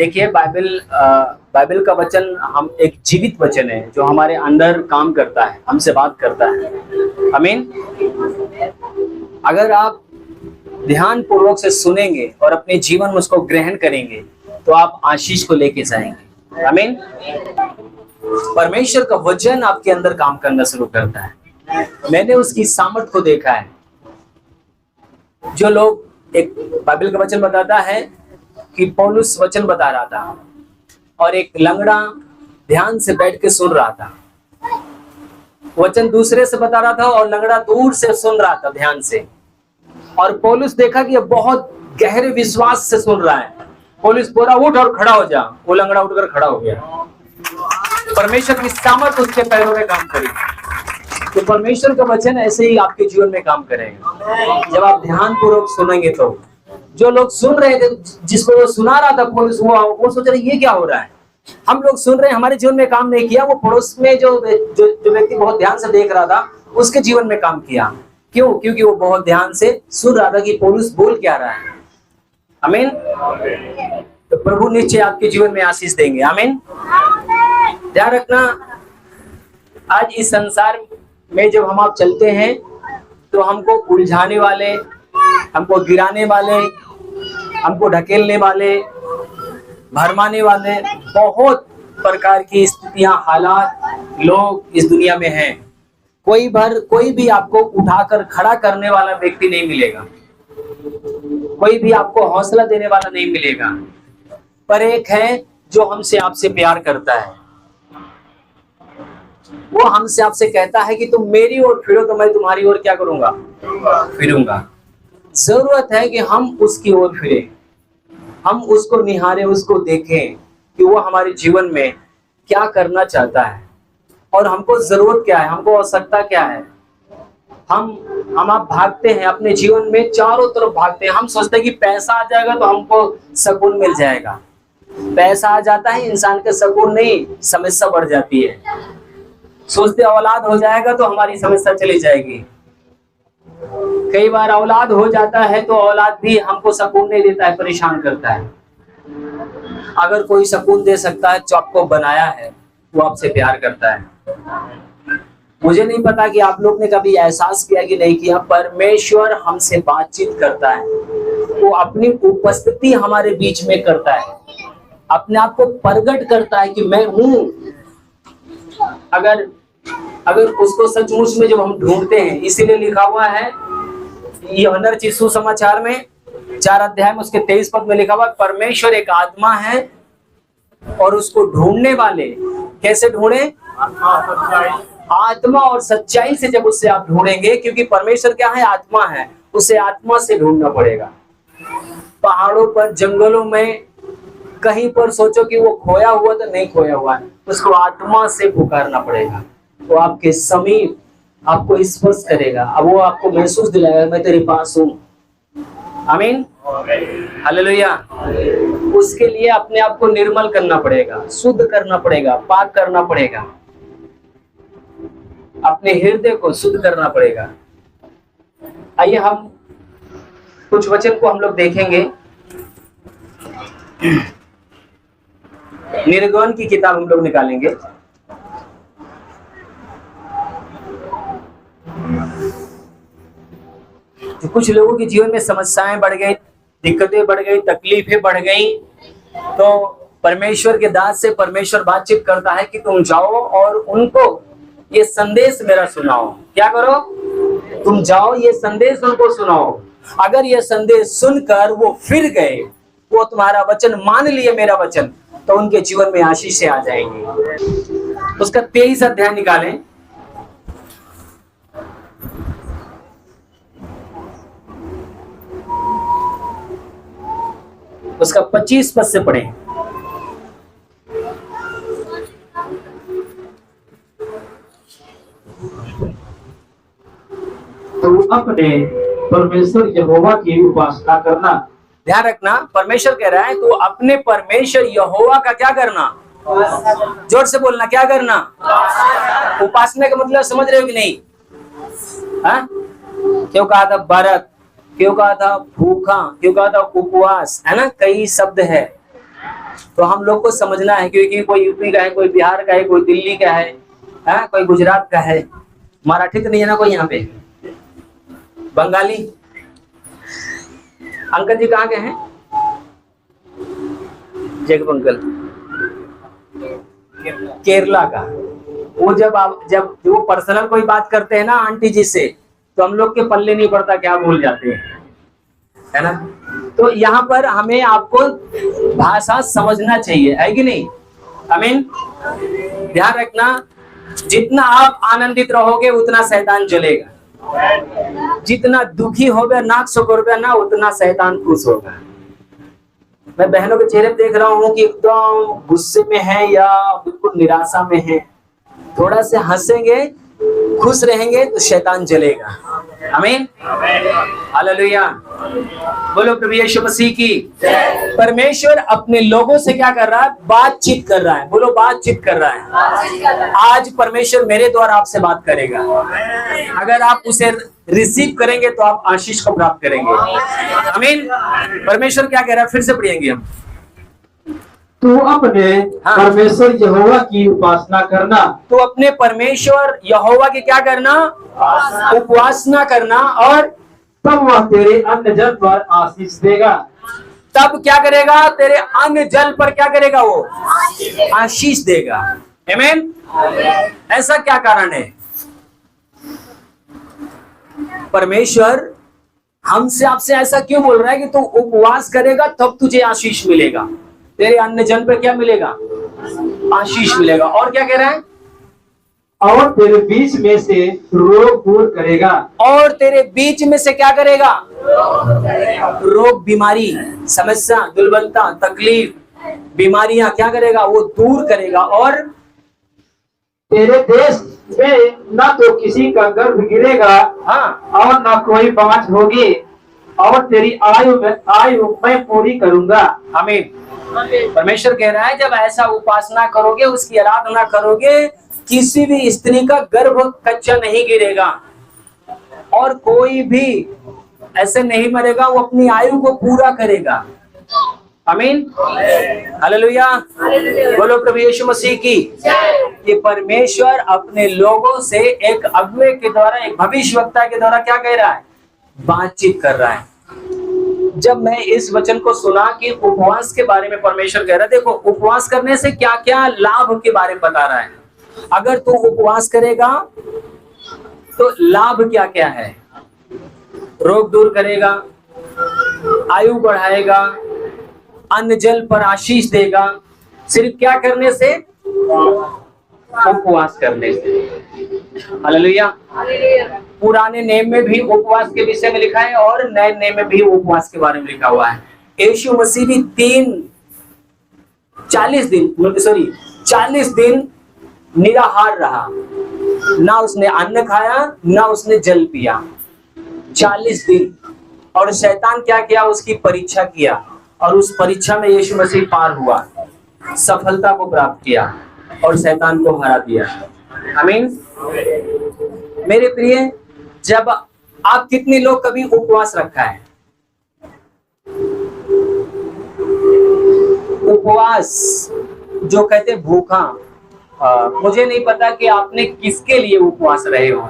देखिए बाइबल का वचन हम एक जीवित वचन है जो हमारे अंदर काम करता है, हमसे बात करता है। आमीन। अगर आप ध्यान पूर्वक से सुनेंगे और अपने जीवन में उसको ग्रहण करेंगे तो आप आशीष को लेके जाएंगे। आमीन। परमेश्वर का वचन आपके अंदर काम करना शुरू करता है। मैंने उसकी सामर्थ को देखा है। जो लोग, एक बाइबल का वचन बताता है कि पौलुस वचन बता रहा था और एक लंगड़ा ध्यान से बैठ के सुन रहा था। वचन दूसरे से बता रहा था और लंगड़ा दूर से सुन रहा था ध्यान से। और पौलुस देखा कि ये बहुत गहरे विश्वास से सुन रहा है। पौलुस बोला उठ और खड़ा हो जा। वो लंगड़ा उठकर खड़ा हो गया। परमेश्वर की सामर्थ उसके पैरों में काम करी। तो परमेश्वर का वचन ऐसे ही आपके जीवन में काम करेगा जब आप ध्यान पूर्वक सुनेंगे। तो जो लोग सुन रहे थे, जिसको वो सुना रहा था पौलुस, वो सोच रहे ये क्या हो रहा है, हम लोग सुन रहे हैं, हमारे जीवन में काम नहीं किया। वो पड़ोस में जो व्यक्ति बहुत ध्यान से देख रहा था उसके जीवन में काम किया। क्यों? क्योंकि वो बहुत ध्यान से सुन रहा था कि पौलुस बोल क्या रहा है। आमीन। तो प्रभु निश्चय आपके जीवन में आशीष देंगे। आमीन। ध्यान रखना, आज इस संसार में जब हम आप चलते हैं तो हमको उलझाने वाले, हमको गिराने वाले, हमको ढकेलने वाले, भरमाने वाले बहुत प्रकार की स्थितियां, हालात, लोग इस दुनिया में हैं। कोई भी आपको उठाकर खड़ा करने वाला व्यक्ति नहीं मिलेगा। कोई भी आपको हौसला देने वाला नहीं मिलेगा। पर एक है जो हमसे आपसे प्यार करता है। वो हमसे आपसे कहता है कि तुम मेरी ओर फिरो तो मैं तुम्हारी ओर क्या करूंगा? फिरूंगा। जरूरत है कि हम उसकी ओर फिरे, हम उसको निहारें, उसको देखें कि वो हमारे जीवन में क्या करना चाहता है और हमको जरूरत क्या है, हमको आवश्यकता क्या है। हम आप भागते हैं अपने जीवन में, चारों तरफ भागते हैं। हम सोचते हैं कि पैसा आ जाएगा तो हमको सुकून मिल जाएगा। पैसा आ जाता है, इंसान का सुकून नहीं, समस्या बढ़ जाती है। सोचते औलाद हो जाएगा तो हमारी समस्या चली जाएगी। कई बार औलाद हो जाता है तो औलाद भी हमको सुकून नहीं देता है, परेशान करता है। अगर कोई सुकून दे सकता है जो आपको बनाया है, वो आपसे प्यार करता है। मुझे नहीं पता कि आप लोग ने कभी एहसास किया कि नहीं किया, परमेश्वर हमसे बातचीत करता है। वो अपनी उपस्थिति हमारे बीच में करता है, अपने आप को प्रकट करता है कि मैं हूं। अगर उसको सचमुच में जब हम ढूंढते हैं, इसीलिए लिखा हुआ है यूहन्ना रचित सुसमाचार में 4 अध्याय में उसके 23 पद में लिखा हुआ, परमेश्वर एक आत्मा है और उसको ढूंढने वाले कैसे ढूंढे? आत्मा और सच्चाई से जब उससे आप ढूंढेंगे, क्योंकि परमेश्वर क्या है? आत्मा है। उसे आत्मा से ढूंढना पड़ेगा। पहाड़ों पर, जंगलों में, कहीं पर सोचो कि वो खोया हुआ तो नहीं खोया हुआ है, उसको आत्मा से पुकारना पड़ेगा। वो आपके समीप आपको स्पर्श करेगा, अब वो आपको महसूस दिलाएगा मैं तेरे पास हूं। आमीन। हालेलुया। उसके लिए अपने आप को निर्मल करना पड़ेगा, शुद्ध करना पड़ेगा, पाक करना पड़ेगा, अपने हृदय को शुद्ध करना पड़ेगा। आइए हम कुछ वचन को हम लोग देखेंगे। निर्गमन की किताब हम लोग निकालेंगे। तो कुछ लोगों के जीवन में समस्याएं बढ़ गई, दिक्कतें बढ़ गई, तकलीफें बढ़ गई, तो परमेश्वर के दास से परमेश्वर बातचीत करता है कि तुम जाओ और उनको ये संदेश मेरा सुनाओ। क्या करो? तुम जाओ, ये संदेश उनको सुनाओ। अगर ये संदेश सुनकर वो फिर गए, वो तुम्हारा वचन मान लिए, मेरा वचन, तो उनके जीवन में आशीष आ जाएंगी। उसका 23 अध्याय निकालें। उसका 25 पद से पढ़ें। तो अपने परमेश्वर यहोवा की उपासना करना। ध्यान रखना, परमेश्वर कह रहा है तो अपने परमेश्वर यहोवा का क्या करना? जोर से बोलना, क्या करना? उपासना का मतलब समझ रहे हो कि नहीं? हाँ? क्यों कहा था व्रत, क्यों कहा था भूखा, क्यों कहा था उपवास, है ना? कई शब्द है। तो हम लोग को समझना है, क्योंकि कोई यूपी का है, कोई बिहार का है, कोई दिल्ली का है, कोई गुजरात का है। मराठी तो नहीं है ना कोई यहाँ पे? बंगाली? अंकल जी कहाँ के हैं? जगह अंकल केरला का। वो जब वो पर्सनल कोई बात करते हैं ना आंटी जी से, तो हम लोग के पल्ले नहीं पड़ता, क्या भूल जाते हैं, है ना। तो यहाँ पर हमें आपको भाषा समझना चाहिए, है कि नहीं? आमीन। ध्यान रखना, जितना आप आनंदित रहोगे उतना शैतान जलेगा, जितना दुखी होगा नाक सुकोरगा ना उतना शैतान खुश होगा। मैं बहनों के चेहरे पे देख रहा हूँ कि एकदम गुस्से में है या बिल्कुल निराशा में है। थोड़ा से हंसेंगे, खुश रहेंगे तो शैतान जलेगा। आमीन, हालेलुया। बोलो प्रभु यीशु मसीह की। परमेश्वर अपने लोगों से क्या कर रहा है? बातचीत कर रहा है। बोलो बातचीत कर रहा है। आज परमेश्वर मेरे द्वारा आपसे बात करेगा। अगर आप उसे रिसीव करेंगे तो आप आशीष को प्राप्त करेंगे। आमीन। परमेश्वर क्या कह रहा है? फिर से पढ़ेंगे हम। तू अपने परमेश्वर यहोवा की उपासना करना। तो अपने परमेश्वर यहोवा की क्या करना? उपासना करना। और तब वह तेरे अन्न जल पर आशीष देगा। तब क्या करेगा? तेरे अन्न जल पर क्या करेगा? वो आशीष देगा। आमीन। ऐसा क्या कारण है? परमेश्वर हमसे आपसे ऐसा क्यों बोल रहा है कि तू उपवास करेगा तब तुझे आशीष मिलेगा? तेरे अन्न जल पर क्या मिलेगा? आशीष मिलेगा। और क्या कह रहा है? और तेरे बीच में से रोग दूर करेगा। और तेरे बीच में से क्या करेगा? रोग, बीमारी, समस्या, दुर्बलता, तकलीफ, बीमारियां क्या करेगा? वो दूर करेगा। और तेरे देश में न तो किसी का गर्भ गिरेगा, और न कोई बाँझ होगी, और तेरी आयु मैं पूरी करूंगा। आमीन। परमेश्वर कह रहा है जब ऐसा उपासना करोगे, उसकी आराधना करोगे, किसी भी स्त्री का गर्भ कच्चा नहीं गिरेगा और कोई भी ऐसे नहीं मरेगा, वो अपनी आयु को पूरा करेगा। आमीन, हालेलुया। बोलो प्रभु यीशु मसीह की। ये परमेश्वर अपने लोगों से एक अगुवे के द्वारा, एक भविष्यवक्ता के द्वारा क्या कह रहा है? बातचीत कर रहा है। जब मैं इस वचन को सुना कि उपवास के बारे में परमेश्वर कह रहा है, देखो उपवास करने से क्या क्या लाभ के बारे में बता रहा है। अगर तू उपवास करेगा तो लाभ क्या क्या है? रोग दूर करेगा, आयु बढ़ाएगा, अन्न जल पर आशीष देगा। सिर्फ क्या करने से? उपवास करने से। हालेलुया। पुराने नियम में भी उपवास के विषय में लिखा है और नए नियम में भी उपवास के बारे में लिखा हुआ है। यीशु मसीह भी 40 दिन निराहार रहा, ना उसने अन्न खाया ना उसने जल पिया, 40 दिन। और शैतान क्या किया? उसकी परीक्षा किया, और उस परीक्षा में यीशु मसीह पार हुआ, सफलता को प्राप्त किया और शैतान को हरा दिया। आमीन। मेरे प्रिय, जब आप कितने लोग कभी उपवास रखा है? उपवास जो कहते भूखा, मुझे नहीं पता कि आपने किसके लिए उपवास रहे हो।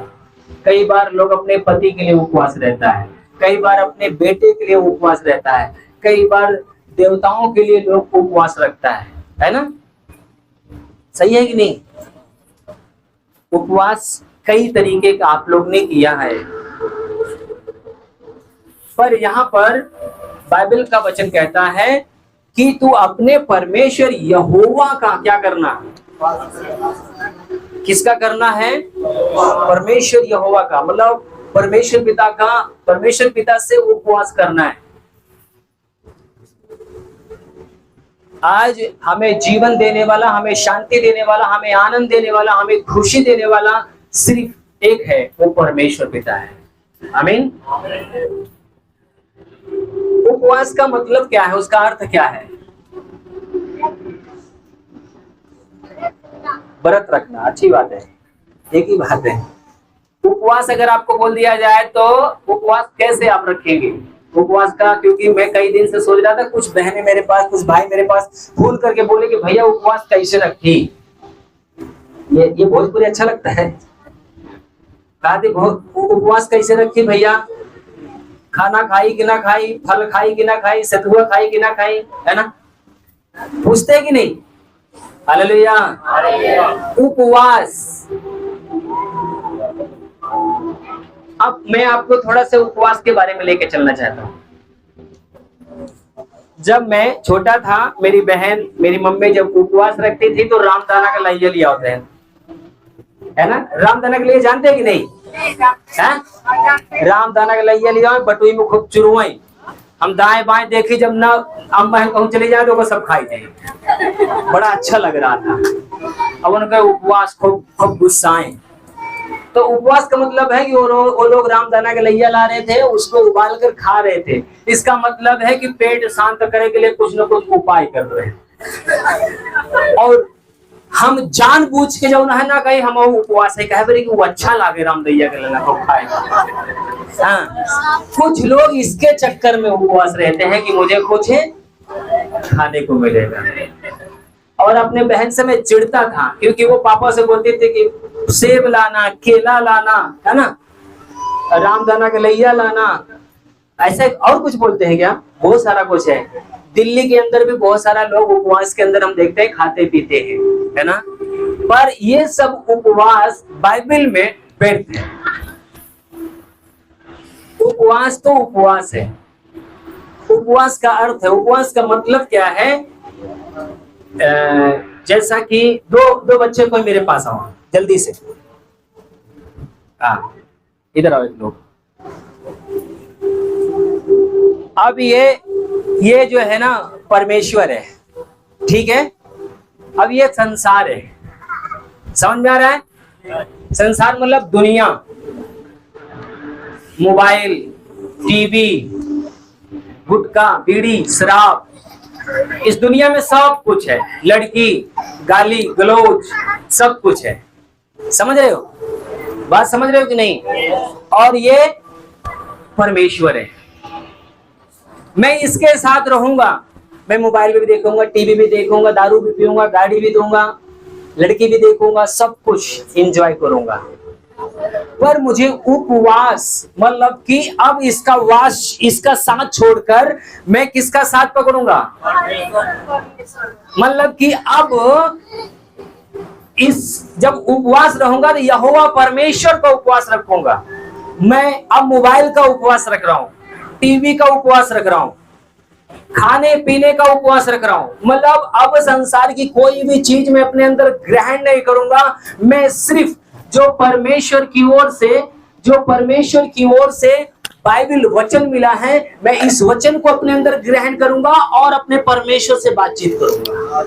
कई बार लोग अपने पति के लिए उपवास रहता है, कई बार अपने बेटे के लिए उपवास रहता है, कई बार देवताओं के लिए लोग उपवास रखता है ना? सही है कि नहीं? उपवास कई तरीके का आप लोग ने किया है, पर यहाँ पर बाइबल का वचन कहता है कि तू अपने परमेश्वर यहोवा का क्या करना? किसका करना है? परमेश्वर यहोवा का, मतलब परमेश्वर पिता का, परमेश्वर पिता से उपवास करना है। आज हमें जीवन देने वाला, हमें शांति देने वाला, हमें आनंद देने वाला, हमें खुशी देने वाला सिर्फ एक है, वो परमेश्वर पिता है। आमीन। उपवास का मतलब क्या है? उसका अर्थ क्या है? व्रत रखना। अच्छी बात है, एक ही बात है। उपवास अगर आपको बोल दिया जाए तो उपवास कैसे आप रखेंगे? उपवास का, क्योंकि मैं कई दिन से सोच रहा था, कुछ बहनें मेरे पास, कुछ भाई मेरे पास फोन करके बोले कि भैया उपवास कैसे रखी। ये भोजपुरी अच्छा लगता है। कहा थी उपवास कैसे रखी भैया, खाना खाई कि ना खाई, फल खाई कि ना खाई, सतुआ खाई कि ना खाई, है ना, पूछते कि नहीं। हालेलुया। उपवास। अब मैं आपको थोड़ा सा उपवास के बारे में लेके चलना चाहता हूँ। जब मैं छोटा था, मेरी बहन, मेरी मम्मी जब उपवास रखती थी तो रामदाना का लैया लिया होता है ना, रामदाना के लिए जानते हैं कि नहीं, है? रामदाना का लैया लिया, बटुई में खूब चुरुआई, हम दाएं बाएं देखी, जब ना अम्मा कहूँ चली जाए तो वो सब खाई जाए। बड़ा अच्छा लग रहा था। अब उनका उपवास खूब खूब गुस्साए। तो उपवास का मतलब है कि वो लोग रामदाना का लैया ला रहे थे, उसको उबाल कर खा रहे थे। इसका मतलब है कि पेट शांत करने के लिए कुछ न कुछ उपाय कर रहे हैं। और हम जानबूझ के जो है ना, कहीं हम उपवास है कहे कि वो अच्छा लागे रामदैया के लेना तो खाए। हाँ, कुछ लोग इसके चक्कर में उपवास रहते हैं कि मुझे कुछ खाने को मिलेगा। और अपने बहन से मैं चिढ़ता था, क्योंकि वो पापा से बोलती थी कि सेब लाना, केला लाना, है ना, रामदाना का लैया लाना, ऐसे और कुछ बोलते हैं क्या, बहुत सारा कुछ है। दिल्ली के अंदर भी बहुत सारा लोग उपवास के अंदर हम देखते हैं खाते पीते हैं, है ना, पर ये सब उपवास बाइबल में व्यर्थ है। उपवास तो उपवास है। उपवास का अर्थ है, उपवास का मतलब क्या है, जैसा कि दो बच्चे कोई मेरे पास आओ जल्दी से, इधर आओ एक लोग। अब ये जो है ना परमेश्वर है, ठीक है। अब ये संसार है, समझ में आ रहा है। संसार मतलब दुनिया, मोबाइल, टीवी, गुटखा, बीड़ी, शराब, इस दुनिया में सब कुछ है, लड़की, गाली गलौज, सब कुछ है। समझ रहे हो, बात समझ रहे हो कि नहीं। और ये परमेश्वर है। मैं इसके साथ रहूंगा, मैं मोबाइल भी देखूंगा, टीवी भी देखूंगा, दारू भी पीऊंगा, गाड़ी भी दूंगा, लड़की भी देखूंगा, सब कुछ एंजॉय करूंगा। पर मुझे उपवास मतलब कि अब इसका वास, इसका साथ छोड़कर मैं किसका साथ पकड़ूंगा, मतलब कि अब जब उपवास रहूंगा तो यहोवा परमेश्वर का उपवास रखूंगा। मैं अब मोबाइल का उपवास रख रहा हूं, टीवी का उपवास रख रहा हूं, खाने पीने का उपवास रख रहा हूं, मतलब अब संसार की कोई भी चीज मैं अपने अंदर ग्रहण नहीं करूंगा। मैं सिर्फ जो परमेश्वर की ओर से बाइबल वचन मिला है, मैं इस वचन को अपने अंदर ग्रहण करूंगा और अपने परमेश्वर से बातचीत करूंगा,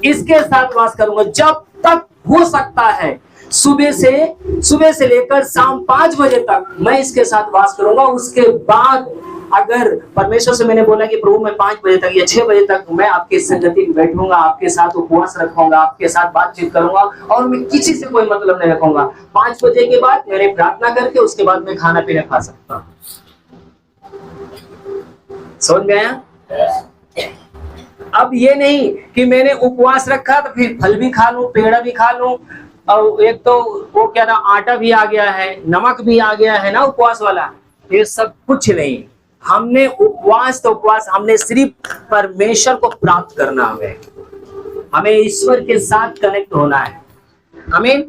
इसके साथ वास करूंगा जब तक हो सकता है। सुबह से लेकर शाम 5 बजे तक मैं इसके साथ वास करूंगा। उसके बाद अगर परमेश्वर से मैंने बोला कि प्रभु मैं 5 बजे तक या 6 बजे तक मैं आपके संगति में बैठूंगा, आपके साथ उपवास रखूंगा, आपके साथ बातचीत करूंगा और मैं किसी से कोई मतलब नहीं रखूंगा। 5 बजे के बाद मैंने प्रार्थना करके उसके बाद मैं खाना पीना खा सकता हूँ। समझ में आया। अब ये नहीं कि मैंने उपवास रखा तो फिर फल भी खा लूं, पेड़ा भी खा लूं, और एक तो वो क्या ना आटा भी आ गया है, नमक भी आ गया है ना उपवास वाला, ये सब कुछ नहीं। हमने उपवास हमने सिर्फ परमेश्वर को प्राप्त करना है, हमें ईश्वर के साथ कनेक्ट होना है। आमीन।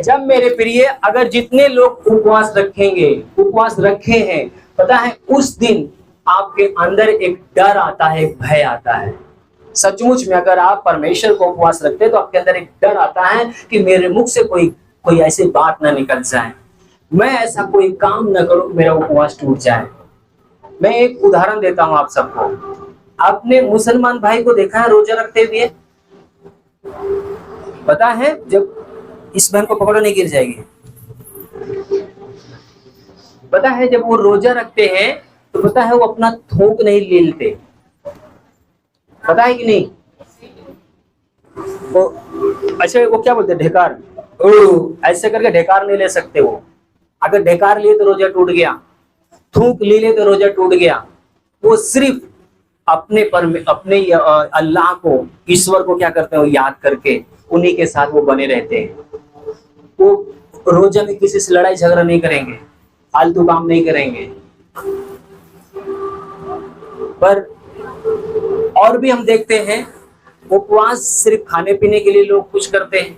जब मेरे प्रिय अगर जितने लोग उपवास रखे हैं, पता है उस दिन आपके अंदर एक डर आता है, एक भय आता है। सचमुच में अगर आप परमेश्वर को उपवास रखते हैं तो आपके अंदर एक डर आता है कि मेरे मुख से कोई ऐसी बात ना निकल जाए, मैं ऐसा कोई काम ना करूं, मेरा उपवास टूट जाए। मैं एक उदाहरण देता हूं आप सबको। आपने मुसलमान भाई को देखा है रोजा रखते हुए? पता है जब इस बहन को पकड़ो नहीं गिर जाएगी। पता है जब वो रोजा रखते हैं तो पता है वो अपना थूक नहीं लेते, पता है कि नहीं? वो अच्छा वो क्या बोलते हैं, ढेकार, ऐसे करके ढेकार नहीं ले सकते वो। अगर ढेकार लिए तो रोजा टूट गया। थूक ली ले तो रोजा टूट गया। वो सिर्फ अपने अल्लाह को, ईश्वर को क्या करते हैं, याद करके उन्हीं के साथ वो बने रहते हैं। वो रोजा में किसी से लड़ाई झगड़ा नहीं करेंगे, फालतू काम नहीं करेंगे। पर और भी हम देखते हैं उपवास सिर्फ खाने पीने के लिए लोग कुछ करते हैं।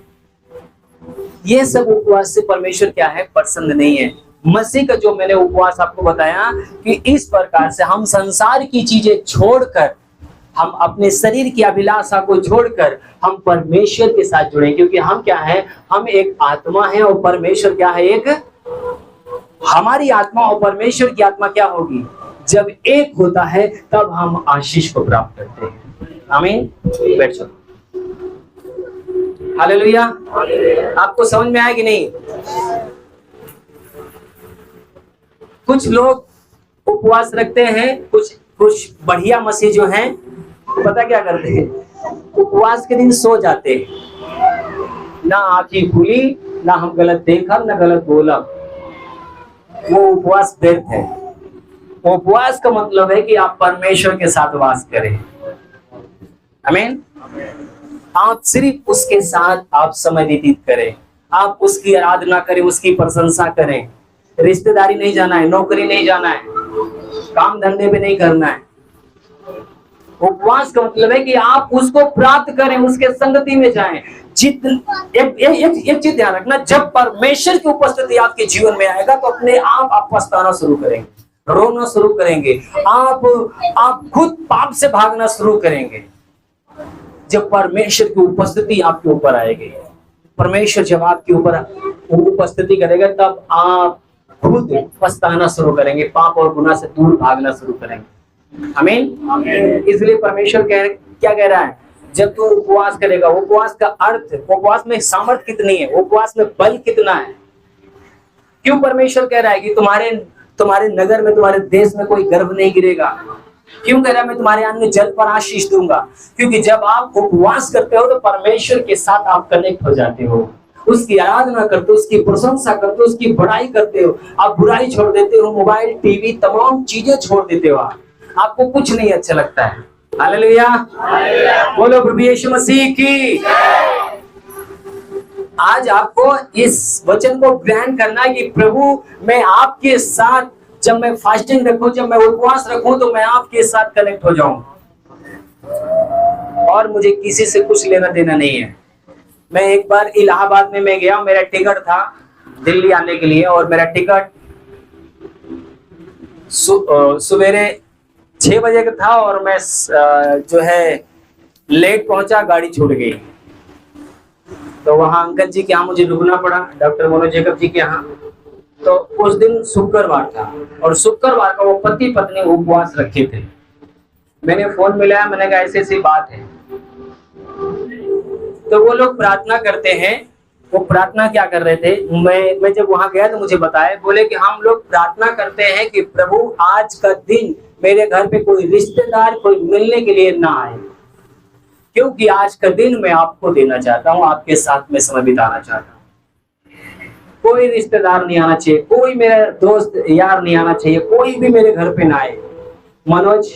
ये सब उपवास से परमेश्वर क्या है, पसंद नहीं है। मसीह का जो मैंने उपवास आपको बताया कि इस प्रकार से हम संसार की चीजें छोड़कर, हम अपने शरीर की अभिलाषा को छोड़कर हम परमेश्वर के साथ जुड़े, क्योंकि हम क्या है, हम एक आत्मा है और परमेश्वर क्या है, एक हमारी आत्मा और परमेश्वर की आत्मा क्या होगी, जब एक होता है तब हम आशीष को प्राप्त करते हैं। आमीन। बैठ जाओ। हालेलुया। आपको समझ में आया कि नहीं? कुछ लोग उपवास रखते हैं, कुछ बढ़िया मसीह जो हैं, पता क्या करते हैं, उपवास के दिन सो जाते हैं, ना आंखें खुली, ना हम गलत देखा, ना गलत बोला। वो उपवास व्यर्थ है। उपवास का मतलब है कि आप परमेश्वर के साथ वास करें। आमीन। आप सिर्फ उसके साथ आप समय व्यतीत करें, आप उसकी आराधना करें, उसकी प्रशंसा करें। रिश्तेदारी नहीं जाना है, नौकरी नहीं जाना है, काम धंधे पे नहीं करना है। उपवास का मतलब है कि आप उसको प्राप्त करें, उसके संगति में जाएं। एक चीज ध्यान रखना, जब परमेश्वर की उपस्थिति आपके जीवन में आएगा तो अपने आप पछताना शुरू करेंगे, रोना शुरू करेंगे, आप खुद पाप से भागना शुरू करेंगे। जब परमेश्वर की उपस्थिति आपके ऊपर आएगी, परमेश्वर जब आपके ऊपर उपस्थिति करेगा, तब आप खुद पछताना शुरू करेंगे, पाप और गुनाह से दूर भागना शुरू करेंगे। आमीन। इसलिए परमेश्वर क्या कह रहा है, जब तू उपवास करेगा, उपवास का अर्थ, उपवास में सामर्थ कितनी है, उपवास में बल कितना है। क्यों परमेश्वर कह रहा है कि तुम्हारे नगर में, तुम्हारे देश में कोई गर्भ नहीं गिरेगा। क्यों कह रहा है मैं तुम्हारे अन्न जल पर आशीष दूंगा, क्योंकि जब आप उपवास करते हो तो परमेश्वर के साथ आप कनेक्ट हो जाते हो, उसकी आराधना करते हो, उसकी प्रशंसा करते हो, उसकी बड़ाई करते हो। आप बुराई छोड़ देते हो, मोबाइल, टीवी, तमाम चीजें छोड़ देते हो। आपको कुछ नहीं अच्छा लगता है। हालेलुया। बोलो प्रभु यीशु मसीह की। आज आपको इस वचन को ग्रहण करना है कि प्रभु मैं आपके साथ, जब मैं फास्टिंग रखूं, जब मैं उपवास रखूं, तो मैं आपके साथ कनेक्ट हो जाऊं और मुझे किसी से कुछ लेना देना नहीं है। मैं एक बार इलाहाबाद में मैं गया, मेरा टिकट था दिल्ली आने के लिए, और मेरा टिकट सवेरे 6 बजे का था और मैं जो है लेट पहुंचा, गाड़ी छूट गई। तो वहां अंकल जी के यहाँ मुझे रुकना पड़ा, डॉक्टर मनोज जेकब जी के यहाँ। तो उस दिन शुक्रवार था और शुक्रवार का वो पति पत्नी उपवास रखे थे। मैंने फोन मिलाया, मैंने कहा ऐसी ऐसी बात है। तो वो लोग प्रार्थना करते हैं। वो प्रार्थना क्या कर रहे थे, मैं जब वहां गया तो मुझे बताया, बोले कि हम लोग प्रार्थना करते हैं कि प्रभु आज का दिन मेरे घर पे कोई रिश्तेदार कोई मिलने के लिए ना आए, क्योंकि आज का दिन मैं आपको देना चाहता हूँ, आपके साथ में समय बिताना चाहता हूँ। कोई रिश्तेदार नहीं आना चाहिए, कोई मेरा दोस्त यार नहीं आना चाहिए, कोई भी मेरे घर पे ना आए। मनोज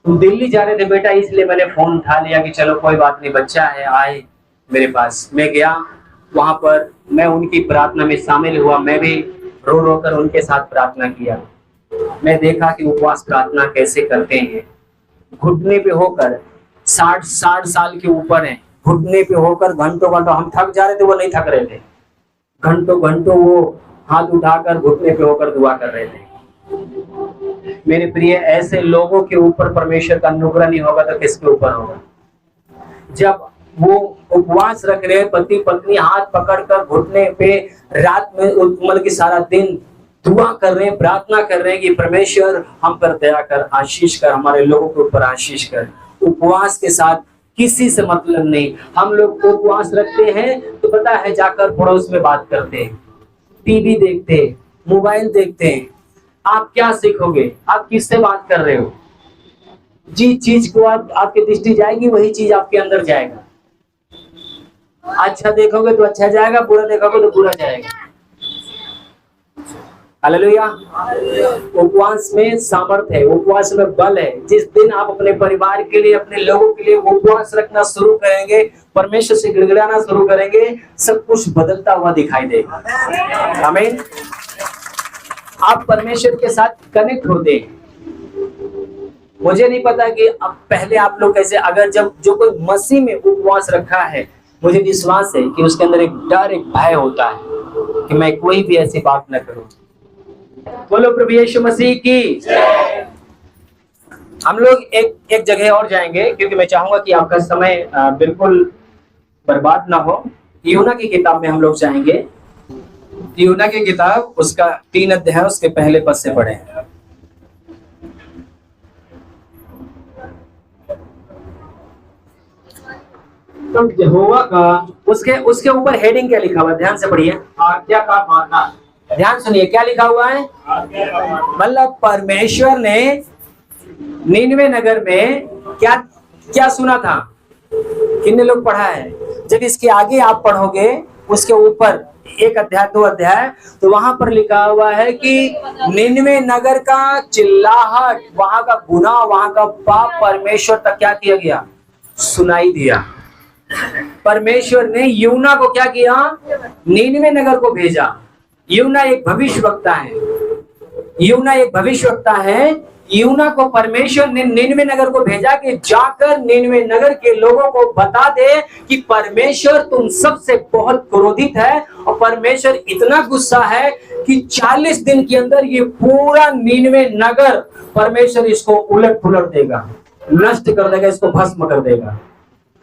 तुम दिल्ली जा रहे थे बेटा, इसलिए मैंने फोन उठा लिया कि चलो कोई बात नहीं, बच्चा है, आए मेरे पास। मैं गया वहां पर, मैं उनकी प्रार्थना में शामिल हुआ, मैं भी रो रो कर उनके साथ प्रार्थना किया। मैं देखा कि उपवास प्रार्थना कैसे करते हैं। घुटने पे होकर 60 साल के ऊपर है, घुटने पे होकर घंटों घंटों, हम थक जा रहे थे, वो नहीं थक रहे थे, घंटों घंटों वो हाथ उठाकर घुटने पे होकर दुआ कर रहे थे। मेरे प्रिय, ऐसे लोगों के ऊपर परमेश्वर का अनुग्रह नहीं होगा तो किसके ऊपर होगा। जब वो उपवास रख रहे, पति पत्नी हाथ पकड़कर घुटने पे रात में मतलब कि सारा दिन दुआ कर रहे हैं, प्रार्थना कर रहे हैं कि परमेश्वर हम पर दया कर, आशीष कर, हमारे लोगों के ऊपर आशीष कर। उपवास के साथ किसी से मतलब नहीं। हम लोग उपवास रखते हैं तो पता है जाकर पड़ोस में बात करते हैं, टीवी देखते हैं, मोबाइल देखते हैं। आप क्या सीखोगे? आप किससे बात कर रहे हो? जिस चीज को आपकी दृष्टि जाएगी वही चीज आपके अंदर जाएगा। अच्छा देखोगे तो अच्छा जाएगा, बुरा देखोगे तो बुरा जाएगा। हालेलुया। उपवास में सामर्थ्य है, उपवास में बल है। जिस दिन आप अपने परिवार के लिए, अपने लोगों के लिए उपवास रखना शुरू करेंगे, परमेश्वर से गिड़गिड़ाना शुरू करेंगे, सब कुछ बदलता हुआ दिखाई देगा। आमीन। आप परमेश्वर के साथ कनेक्ट होते हैं। मुझे नहीं पता कि अब पहले आप लोग कैसे, अगर जब जो कोई मसीह में उपवास रखा है, मुझे विश्वास है कि उसके अंदर एक डर, एक भय होता है कि मैं कोई भी ऐसी बात न करूं। बोलो प्रभु यीशु मसीह की। हम लोग एक जगह और जाएंगे, क्योंकि मैं चाहूंगा कि आपका समय बिल्कुल बर्बाद ना हो। यूहन्ना की किताब में हम लोग जाएंगे। यूहन्ना की किताब, उसका 3 अध्याय, उसके पहले पद से पढ़े। तब यहोवा का, उसके ऊपर हेडिंग क्या लिखा हुआ है, ध्यान से पढ़िए। आज्ञा का मानना। ध्यान सुनिए क्या लिखा हुआ है। मतलब परमेश्वर ने नीनवे नगर में क्या क्या सुना था, कितने लोग पढ़ा है। जब इसके आगे आप पढ़ोगे, उसके ऊपर 1 अध्याय 2 अध्याय, तो वहां पर लिखा हुआ है कि नीनवे नगर का चिल्लाहट, वहां का गुनाह, वहां का पाप परमेश्वर तक क्या किया गया, सुनाई दिया। परमेश्वर ने यूना को क्या किया, नीनवे नगर को भेजा। यूना एक भविष्यवक्ता है, यूना एक भविष्यवक्ता है। यूना को परमेश्वर ने नीनवे नगर को भेजा कि जाकर नीनवे नगर के लोगों को बता दे कि परमेश्वर तुम सबसे बहुत क्रोधित है, और परमेश्वर इतना गुस्सा है कि 40 दिन के अंदर ये पूरा नीनवे नगर परमेश्वर इसको उलट पुलट देगा, नष्ट कर देगा, इसको भस्म कर देगा।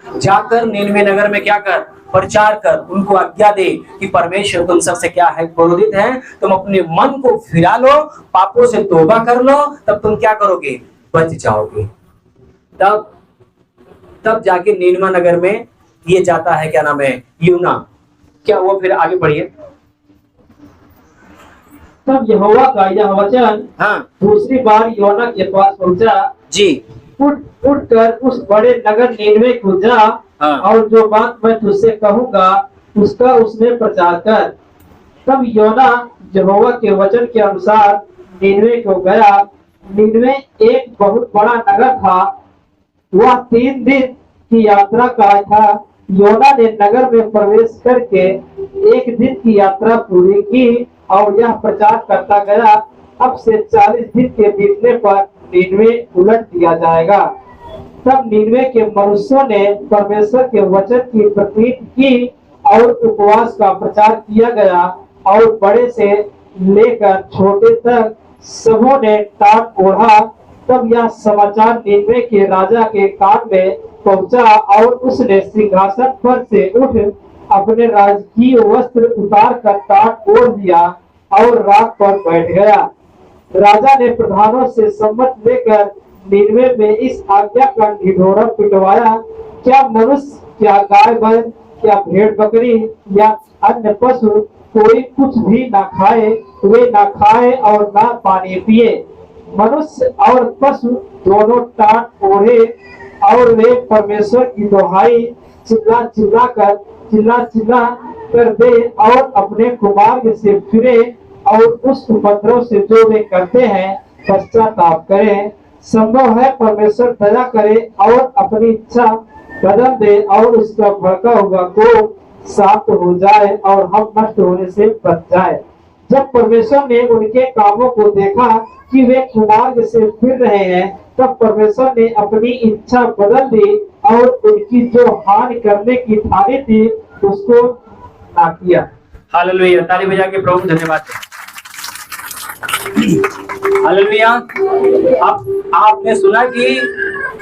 जाकर नीनवे नगर में क्या कर, प्रचार कर, उनको आज्ञा दे कि परमेश्वर तुम सबसे क्या है, क्रोधित है। तुम अपने मन को फिरा लो, पापों से तौबा कर लो, तब तुम क्या करोगे, बच जाओगे। तब जाके नीनवा नगर में ये जाता है, क्या नाम है, यूना। क्या वो फिर आगे पढ़िए। तब यहोवा का यह वचन दूसरी बार योना के पास पहुंचा जी। उठ कर उस बड़े नगर नीनवे को जा, और जो बात मैं तुझसे कहूंगा उसका उसमें प्रचार कर। तब योना यहोवा के वचन के अनुसार नीनवे को गया। नीनवे एक बहुत बड़ा नगर था, वह 3 दिन की यात्रा का था। योना ने नगर में प्रवेश करके 1 दिन की यात्रा पूरी की और यह प्रचार करता गया, अब से 40 दिन के बीतने पर नीनवे उलट दिया जाएगा। तब नीनवे के मनुष्यों ने परमेश्वर के वचन की प्रतीक की और उपवास का प्रचार किया गया, और बड़े से लेकर छोटे तक सबों ने टाट ओढ़ा। तब यह समाचार नीनवे के राजा के कान में पहुंचा, और उसने सिंहासन पर से उठ अपने राजकीय वस्त्र उतार कर टाट ओढ़ लिया और राख पर बैठ गया। राजा ने प्रधानों से सम्मत लेकर नीनवे में इस आज्ञा का ढिढोरा पिटवाया, क्या मनुष्य, क्या गाय बैल, क्या भेड़ बकरी या अन्य पशु कोई कुछ भी ना खाए, वे ना खाए और ना पानी पिए। मनुष्य और पशु दोनों टाट ओढ़े, और वे परमेश्वर की दुहाई चिल्ला चिल्ला कर दे और अपने कुमार्ग से फिरे, और उस उपद्रव से जो वे करते हैं पश्चाताप करें। संभव है परमेश्वर दया करे और अपनी इच्छा बदल दे, और उसका भड़का हुआ क्रोध शांत हो जाए और हम नष्ट होने से बच जाए। जब परमेश्वर ने उनके कामों को देखा कि वे कुमार्ग से फिर रहे हैं, तब परमेश्वर ने अपनी इच्छा बदल दी और उनकी जो हानि करने की ठानी थी उसको ना किया। हालेलुया। ताली बजा के प्रभु धन्यवाद। हालेलुया। आपने सुना कि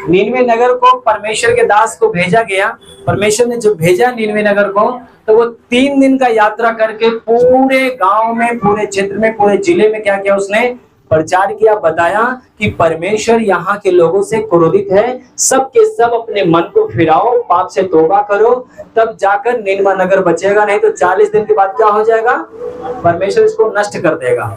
नीनवे नगर को परमेश्वर के दास को भेजा गया। परमेश्वर ने जब भेजा नीनवे नगर को, तो वो 3 दिन का यात्रा करके पूरे गांव में, पूरे क्षेत्र में, पूरे जिले में क्या किया, उसने प्रचार किया, बताया कि परमेश्वर यहाँ के लोगों से क्रोधित है, सब के सब अपने मन को फिराओ, पाप से तौबा करो, तब जाकर नीनवा नगर बचेगा, नहीं तो 40 दिन के बाद क्या हो जाएगा, परमेश्वर इसको नष्ट कर देगा।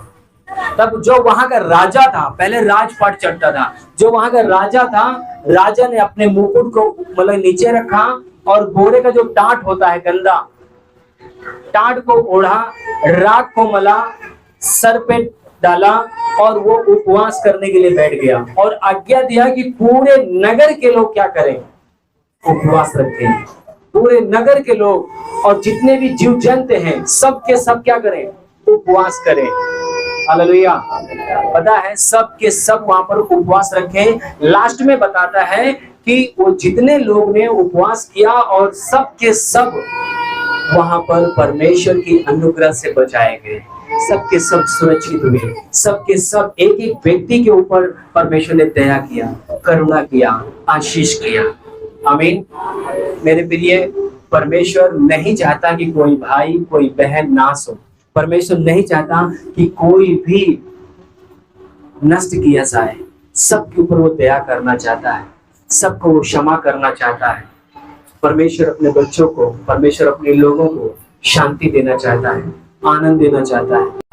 तब जो वहां का राजा था, पहले राजपाट चढ़ता था, जो वहां का राजा था, राजा ने अपने मुकुट को मतलब नीचे रखा और बोरे का जो टाट होता है, गंदा टाट को ओढ़ा, राख को मला सर पे डाला और वो उपवास करने के लिए बैठ गया और आज्ञा दिया कि पूरे नगर के लोग क्या करें, उपवास रखें। पूरे नगर के लोग और जितने भी जीव जंतु हैं सब के सब क्या करें, उपवास करें। हालेलुया। पता है सब के सब वहां पर उपवास रखें। लास्ट में बताता है कि वो जितने लोग ने उपवास किया और सब के सब वहां पर परमेश्वर की अनुग्रह से बचाए गए, सबके सब सुरक्षित हुए। सबके सब एक एक व्यक्ति के ऊपर परमेश्वर ने दया किया, करुणा किया, आशीष किया। आमीन। मेरे प्रिय, परमेश्वर नहीं चाहता कि कोई भाई कोई बहन नाश हो। परमेश्वर नहीं चाहता कि कोई भी नष्ट किया जाए। सबके ऊपर वो दया करना चाहता है, सबको वो क्षमा करना चाहता है। परमेश्वर अपने बच्चों को, परमेश्वर अपने लोगों को शांति देना चाहता है, आनंद देना चाहता है।